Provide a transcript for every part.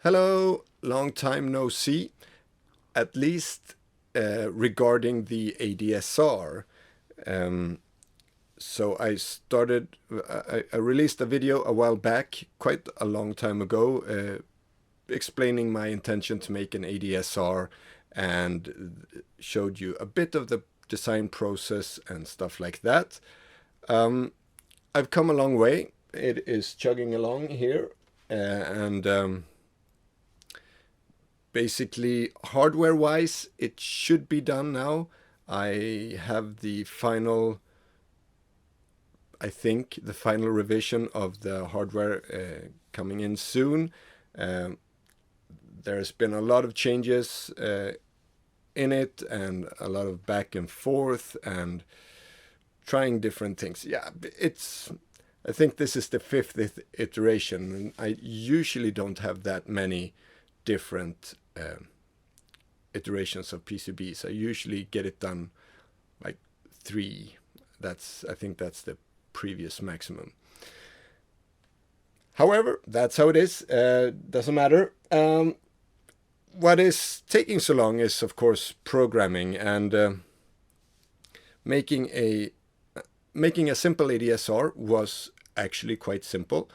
Hello, long time no see, at least regarding the ADSR. So I released a video a while back, quite a long time ago, explaining my intention to make an ADSR and showed you a bit of the design process and stuff like that. I've come a long way. It is chugging along here, and basically hardware wise it should be done now. I have the final, I think the final revision of the hardware coming in soon. There's been a lot of changes in it and a lot of back and forth and trying different things. I think this is the fifth iteration, and I usually don't have that many different iterations of PCBs. I usually get it done like 3. I think that's the previous maximum. However, that's how it is. Doesn't matter. What is taking so long is, of course, programming and making a simple ADSR was actually quite simple.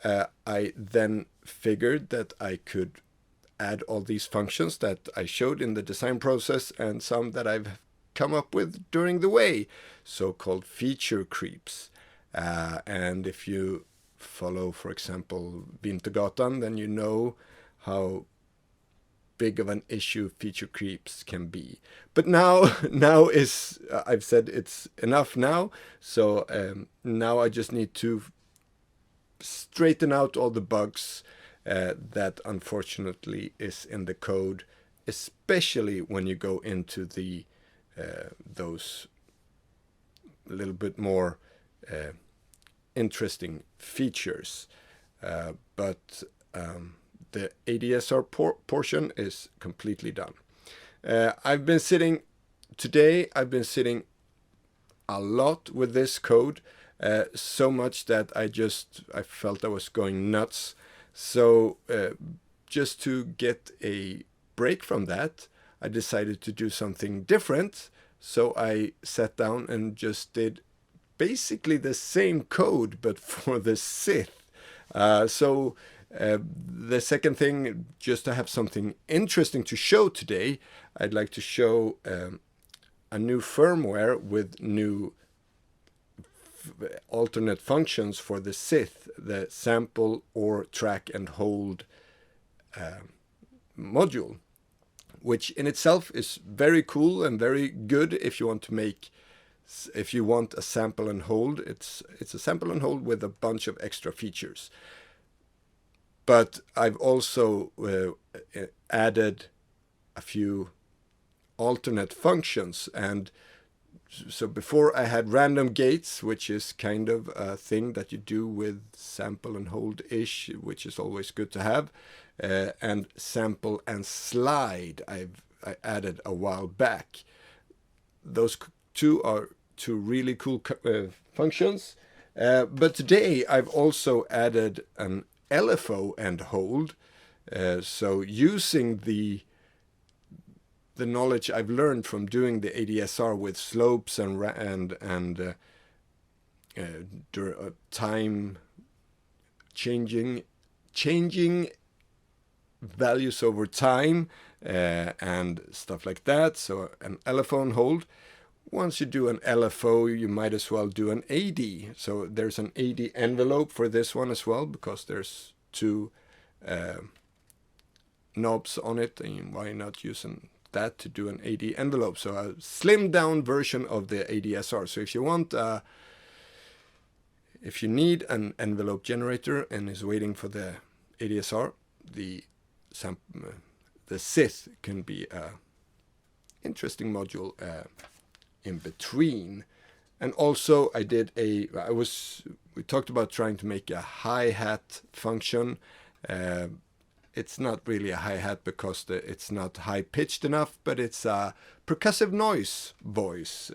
I then figured that I could add all these functions that I showed in the design process and some that I've come up with during the way, so-called feature creeps. And if you follow, for example, Vintergatan, then you know how big of an issue feature creeps can be. But now I've said it's enough now, so now I just need to straighten out all the bugs that unfortunately is in the code, especially when you go into the those little bit more interesting features. But the ADSR portion is completely done. I've been sitting a lot with this code, so much that I felt I was going nuts. So just to get a break from that, I decided to do something different. So I sat down and just did basically the same code, but for the SITH. The second thing, just to have something interesting to show today, I'd like to show a new firmware with new alternate functions for the SITH, the sample or track and hold module, which in itself is very cool and very good if you want a sample and hold. It's a sample and hold with a bunch of extra features. But I've also added a few alternate functions. And so before I had random gates, which is kind of a thing that you do with sample and hold-ish, which is always good to have. And sample and slide I added a while back. Those two are two really cool functions. But today I've also added an LFO and hold. So using the knowledge I've learned from doing the ADSR with slopes and time changing values over time and stuff like that. So an LFO and hold. Once you do an LFO, you might as well do an AD. So there's an AD envelope for this one as well, because there's 2 knobs on it, and why not using that to do an AD envelope? So a slimmed down version of the ADSR. So if you need an envelope generator and is waiting for the ADSR, the SITH can be an interesting module in between. And also we talked about trying to make a hi-hat function. It's not really a hi-hat because it's not high-pitched enough, but it's a percussive noise voice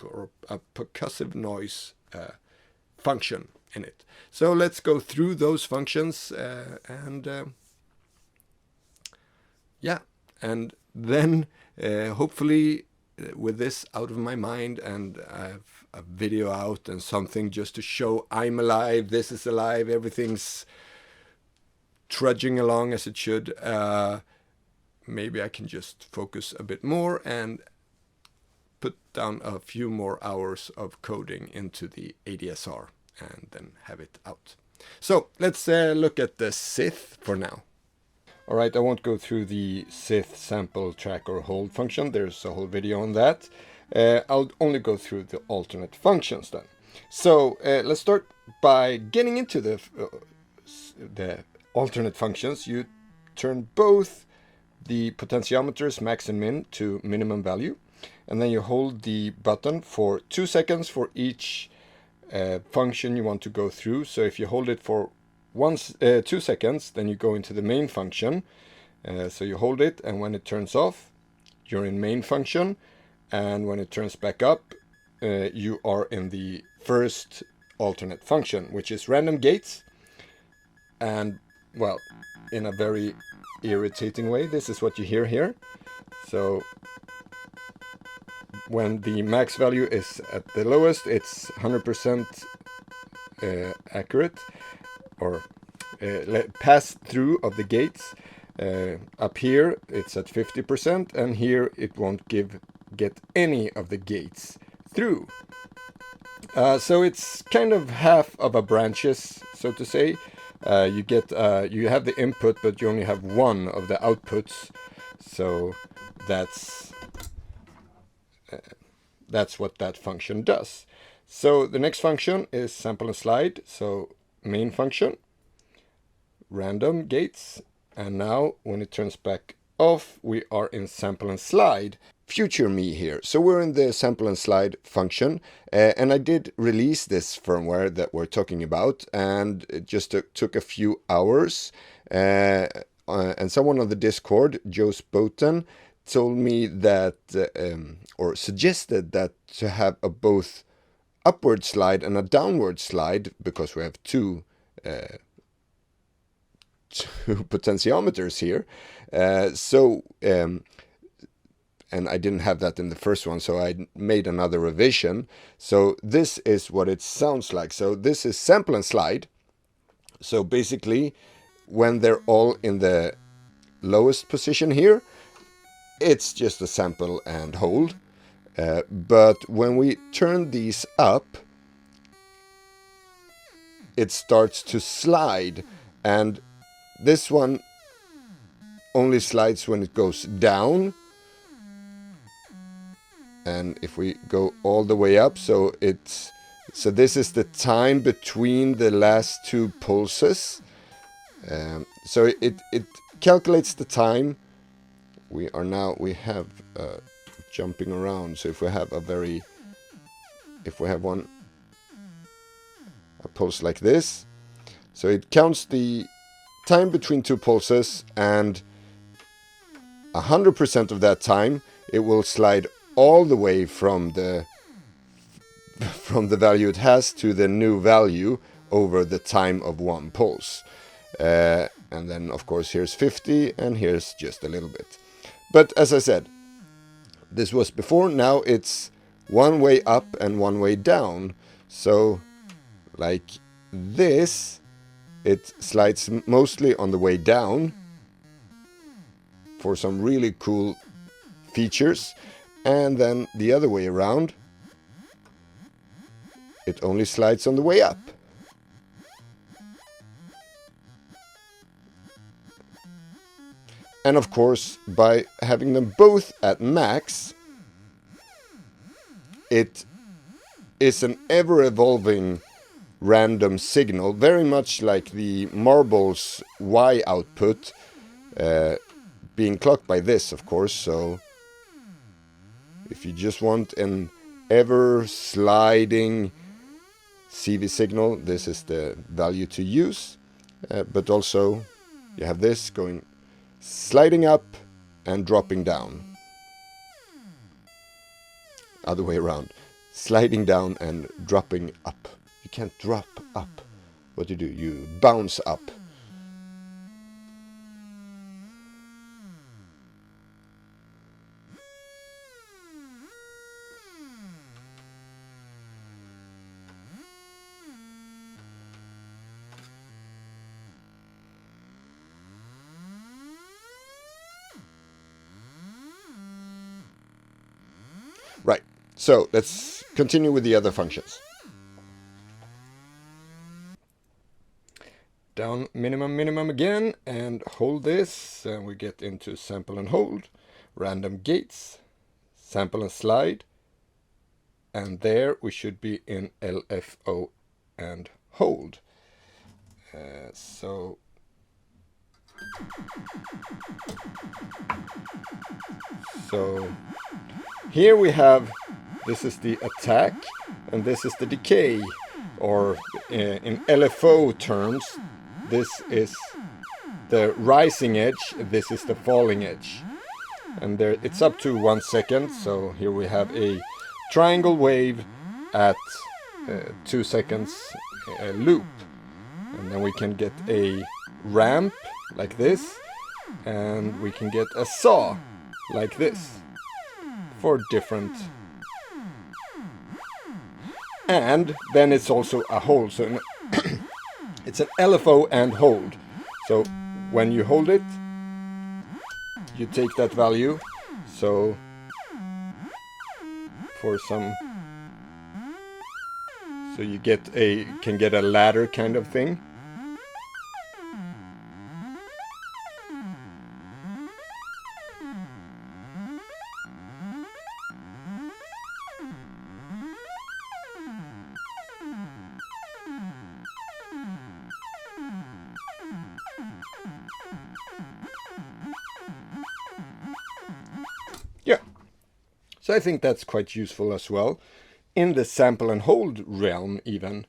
or a percussive noise function in it. So let's go through those functions and yeah, and then hopefully with this out of my mind, and I have a video out and something just to show I'm alive, this is alive, everything's trudging along as it should. Maybe I can just focus a bit more and put down a few more hours of coding into the ADSR and then have it out. So let's look at the SITH for now. All right, I won't go through the SITH Sample Track or Hold function. There's a whole video on that. I'll only go through the alternate functions then. So let's start by getting into the alternate functions. You turn both the potentiometers max and min to minimum value, and then you hold the button for 2 seconds for each function you want to go through. So if you hold it for 2 seconds, then you go into the main function. So you hold it, and when it turns off, you're in main function, and when it turns back up, you are in the first alternate function, which is random gates. And well, in a very irritating way, this is what you hear here. So when the max value is at the lowest, it's 100% accurate, or pass through of the gates. Up here it's at 50%, and here it won't get any of the gates through. So it's kind of half of a branches, so to say. You have the input, but you only have one of the outputs. So that's what that function does. So the next function is sample and slide. So main function, random gates, and now when it turns back off, we are in sample and slide. Future me here. So we're in the sample and slide function, and I did release this firmware that we're talking about, and it just took a few hours. And someone on the Discord, Joe Spoten, told me that, or suggested that to have a both upward slide and a downward slide, because we have two potentiometers here. And I didn't have that in the first one, so I made another revision. So this is what it sounds like. So this is sample and slide. So basically, when they're all in the lowest position here, it's just a sample and hold. But when we turn these up, it starts to slide. And this one only slides when it goes down. And if we go all the way up, so this is the time between the last two pulses. So it calculates the time. We have jumping around. So if we have a pulse like this, so it counts the time between two pulses, and 100% of that time it will slide all the way from the value it has to the new value over the time of one pulse. And then of course here's 50, and here's just a little bit. But as I said, this was before. Now it's one way up and one way down. So like this, it slides mostly on the way down for some really cool features. And then the other way around, it only slides on the way up. And of course, by having them both at max, it is an ever-evolving random signal, very much like the Marble's Y output, being clocked by this, of course. So if you just want an ever-sliding CV signal, this is the value to use. But also, you have this going sliding up and dropping down. Other way around. Sliding down and dropping up. You can't drop up. What do? You bounce up. So let's continue with the other functions. Down minimum again, and hold this, and we get into sample and hold, random gates, sample and slide, and there we should be in LFO and hold. So here we have, this is the attack and this is the decay, or in LFO terms, this is the rising edge, this is the falling edge. And there it's up to 1 second, so here we have a triangle wave at 2 seconds loop. And then we can get a ramp like this, and we can get a saw like this for different. And then it's also a hold, so it's an LFO and hold. So when you hold it, you take that value. So for some, so you can get a ladder kind of thing. Yeah, so I think that's quite useful as well in the sample and hold realm even.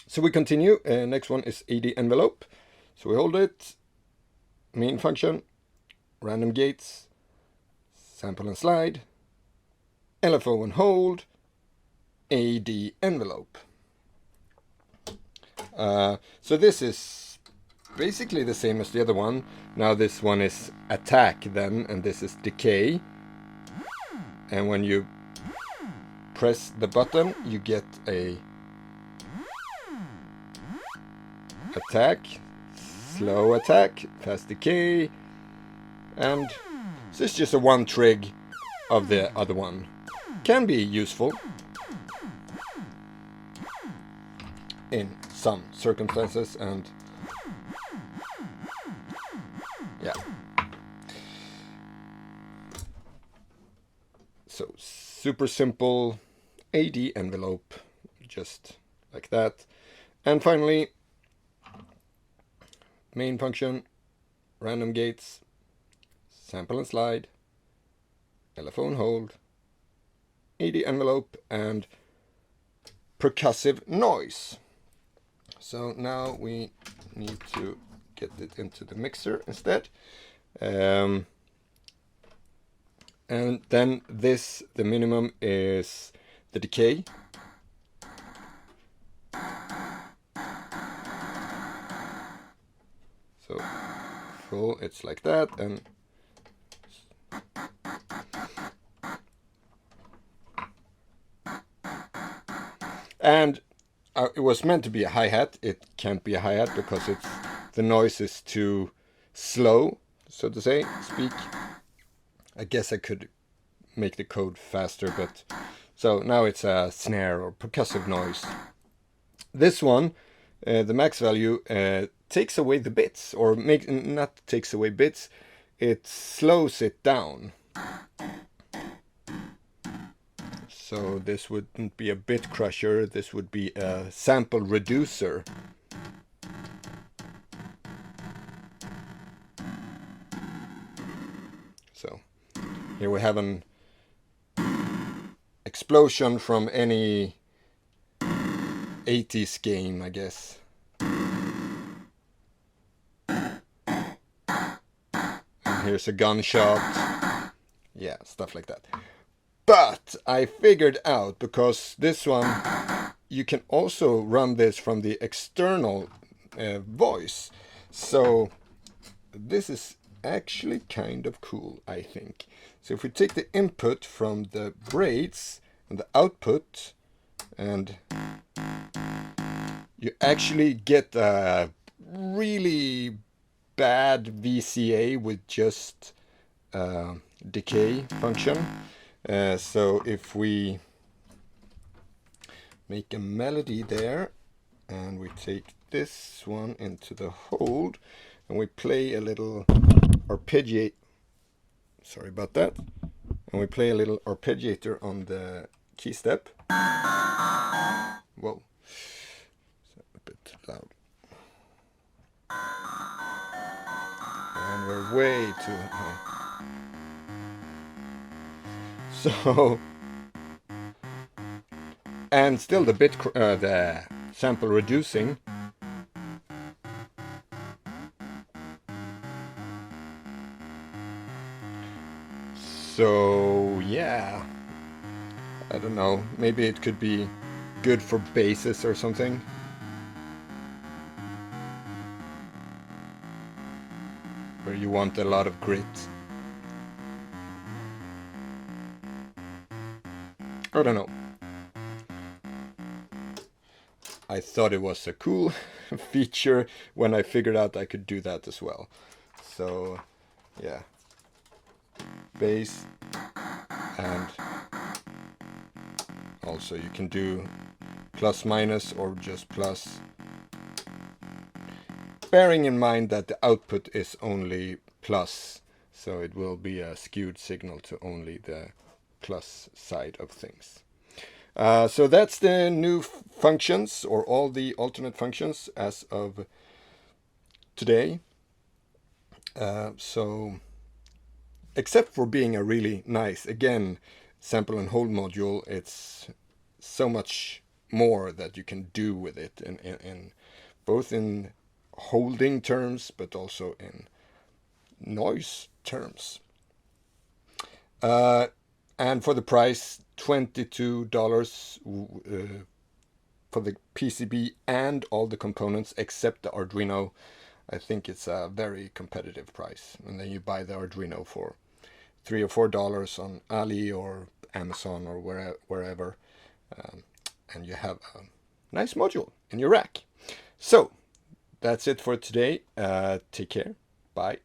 So we continue. Next one is AD envelope. So we hold it, main function, random gates, sample and slide, LFO and hold, AD envelope. So this is basically the same as the other one. Now this one is attack then, and this is decay. And when you press the button, you get a attack, slow attack, fast decay, and so it's just a one trig of the other one. Can be useful in some circumstances, and yeah. So super simple AD envelope, just like that. And finally, main function, random gates, sample and slide, LFO and hold, AD envelope, and percussive noise. So now we need to get it into the mixer instead. And then this, the minimum is the decay. So full, it's like that, and it was meant to be a hi-hat. It can't be a hi-hat because the noise is too slow, so to speak. I guess I could make the code faster, but so now it's a snare or percussive noise. This one, the max value, takes away the bits, or not takes away bits, it slows it down. So this wouldn't be a bit crusher, this would be a sample reducer. So here we have an explosion from any 80s game, I guess. And here's a gunshot. Yeah, stuff like that. But I figured out, because this one, you can also run this from the external voice. So this is actually kind of cool, I think. So if we take the input from the braids and the output, and you actually get a really bad VCA with just decay function. So if we make a melody there, and we take this one into the hold, and we play a little arpeggiate, sorry about that, and we play a little arpeggiator on the key step. Whoa, a bit loud. And we're way too high. So, and still the sample reducing. So yeah, I don't know, maybe it could be good for basses or something. Where you want a lot of grit. I don't know. I thought it was a cool feature when I figured out I could do that as well. So yeah, bass, and also you can do plus minus or just plus, bearing in mind that the output is only plus, so it will be a skewed signal to only the plus side of things. So that's the new functions, or all the alternate functions as of today. So except for being a really nice, again, sample and hold module, it's so much more that you can do with it, in both in holding terms but also in noise terms. And for the price, $22 for the PCB and all the components except the Arduino. I think it's a very competitive price. And then you buy the Arduino for $3 or $4 on Ali or Amazon or wherever. And you have a nice module in your rack. So that's it for today. Take care. Bye.